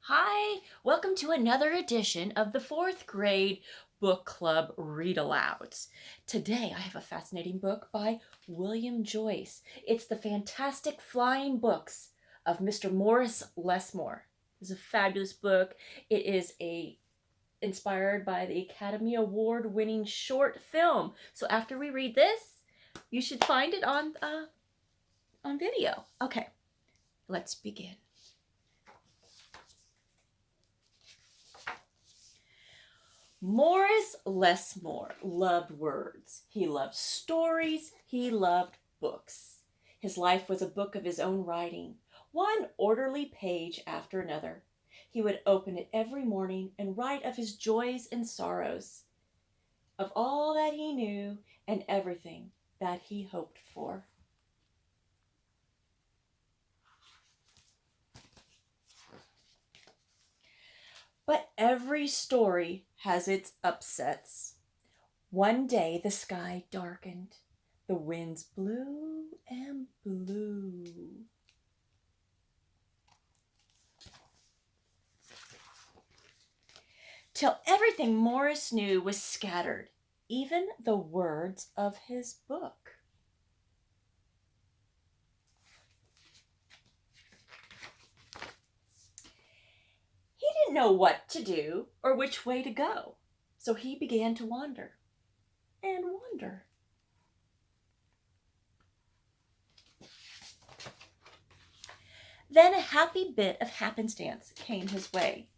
Hi, welcome to another edition of the fourth grade book club read alouds. Today I have a fascinating book by William Joyce. It's The Fantastic Flying Books of Mr. Morris Lessmore. It's a fabulous book. It is inspired by the Academy Award winning short film. So after we read this, you should find it on video. Okay, let's begin. Morris Lessmore loved words. He loved stories. He loved books. His life was a book of his own writing, one orderly page after another. He would open it every morning and write of his joys and sorrows, of all that he knew and everything that he hoped for. But every story has its upsets. One day the sky darkened. The winds blew and blew. Till everything Morris knew was scattered, even the words of his book. He didn't know what to do or which way to go, so he began to wander and wonder. Then a happy bit of happenstance came his way.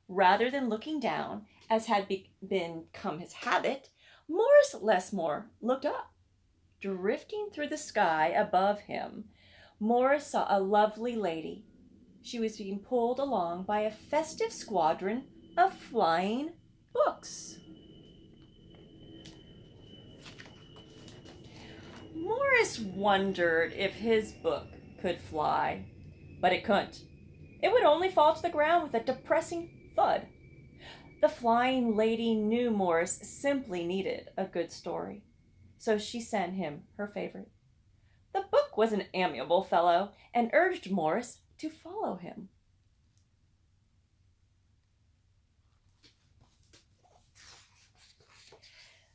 Rather than looking down, as had become his habit, Morris Lessmore looked up. Drifting through the sky above him, Morris saw a lovely lady. She was being pulled along by a festive squadron of flying books. Morris wondered if his book could fly, but it couldn't. It would only fall to the ground with a depressing thud. The flying lady knew Morris simply needed a good story, so she sent him her favorite. The book was an amiable fellow and urged Morris to follow him.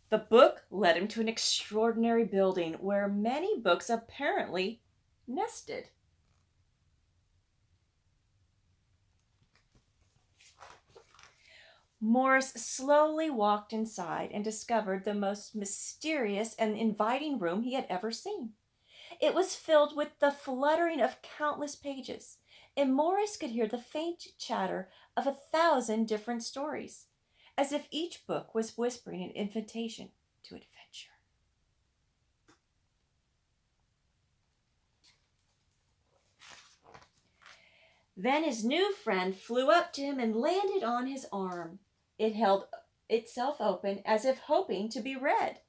The book led him to an extraordinary building where many books apparently nested. Morris slowly walked inside and discovered the most mysterious and inviting room he had ever seen. It was filled with the fluttering of countless pages, and Morris could hear the faint chatter of 1,000 different stories, as if each book was whispering an invitation to adventure. Then his new friend flew up to him and landed on his arm. It held itself open as if hoping to be read.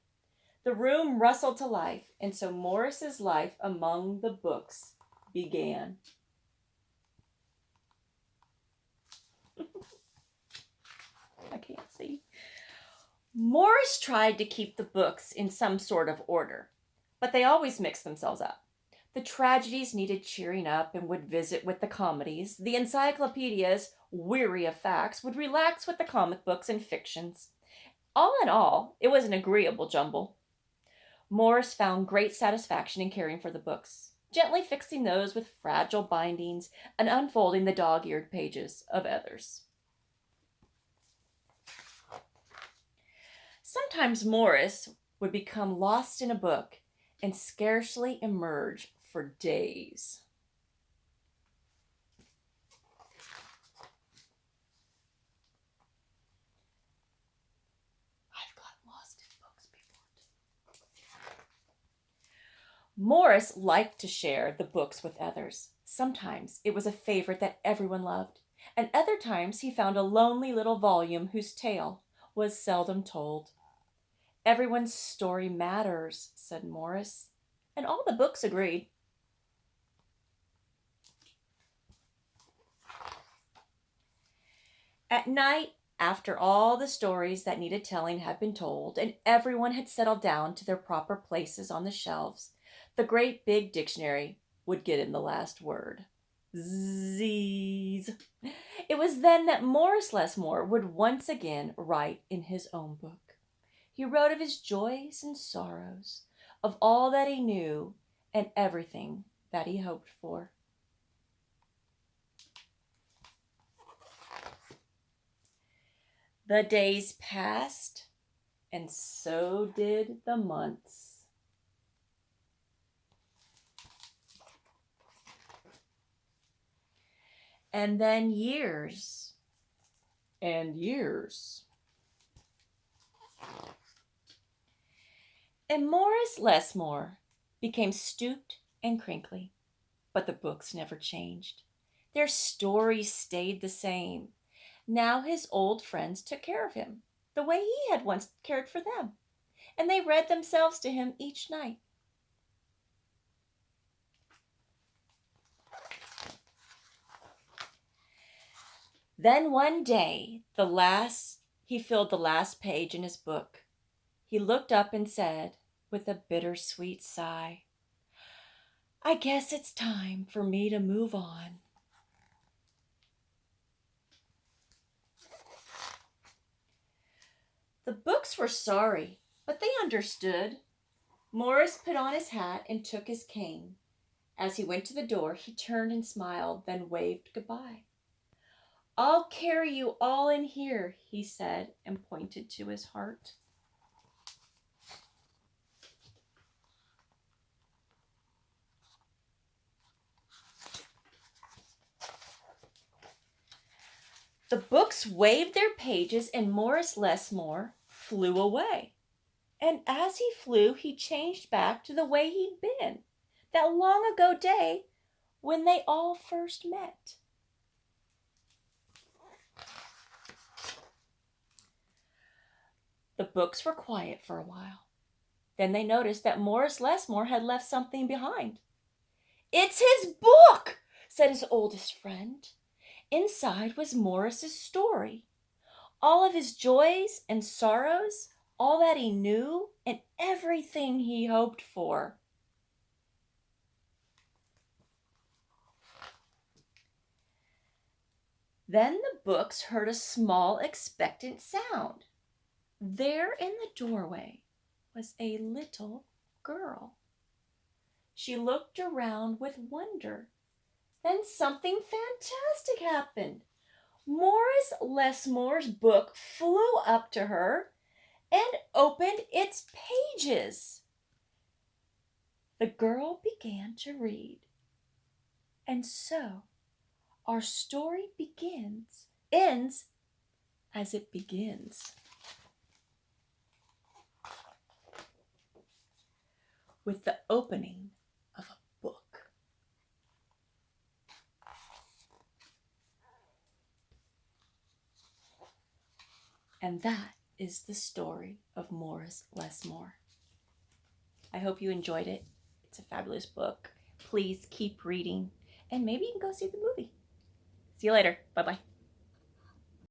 The room rustled to life, and so Morris's life among the books began. I can't see. Morris tried to keep the books in some sort of order, but they always mixed themselves up. The tragedies needed cheering up and would visit with the comedies. The encyclopedias, weary of facts, would relax with the comic books and fictions. All in all, it was an agreeable jumble. Morris found great satisfaction in caring for the books, gently fixing those with fragile bindings and unfolding the dog-eared pages of others. Sometimes Morris would become lost in a book and scarcely emerge for days. I've gotten lost in books before. Morris liked to share the books with others. Sometimes it was a favorite that everyone loved, and other times he found a lonely little volume whose tale was seldom told. Everyone's story matters, said Morris, and all the books agreed. At night, after all the stories that needed telling had been told, and everyone had settled down to their proper places on the shelves, the great big dictionary would get in the last word. Z's. It was then that Morris Lessmore would once again write in his own book. He wrote of his joys and sorrows, of all that he knew and everything that he hoped for. The days passed, and so did the months. And then years and years. And Morris Lessmore became stooped and crinkly, but the books never changed. Their stories stayed the same. Now his old friends took care of him, the way he had once cared for them, and they read themselves to him each night. Then one day, he filled the last page in his book. He looked up and said, with a bittersweet sigh, "I guess it's time for me to move on." The books were sorry, but they understood. Morris put on his hat and took his cane. As he went to the door, he turned and smiled, then waved goodbye. "I'll carry you all in here," he said, and pointed to his heart. The books waved their pages, and Morris Lessmore flew away. And as he flew, he changed back to the way he'd been, that long ago day when they all first met. The books were quiet for a while. Then they noticed that Morris Lessmore had left something behind. "It's his book," said his oldest friend. Inside was Morris's story, all of his joys and sorrows, all that he knew, and everything he hoped for. Then the books heard a small, expectant sound. There in the doorway was a little girl. She looked around with wonder. Then something fantastic happened. Morris Lessmore's book flew up to her and opened its pages. The girl began to read. And so our story ends as it begins. With the opening of a book. And that is the story of Morris Lessmore. I hope you enjoyed it. It's a fabulous book. Please keep reading, and maybe you can go see the movie. See you later. Bye-bye.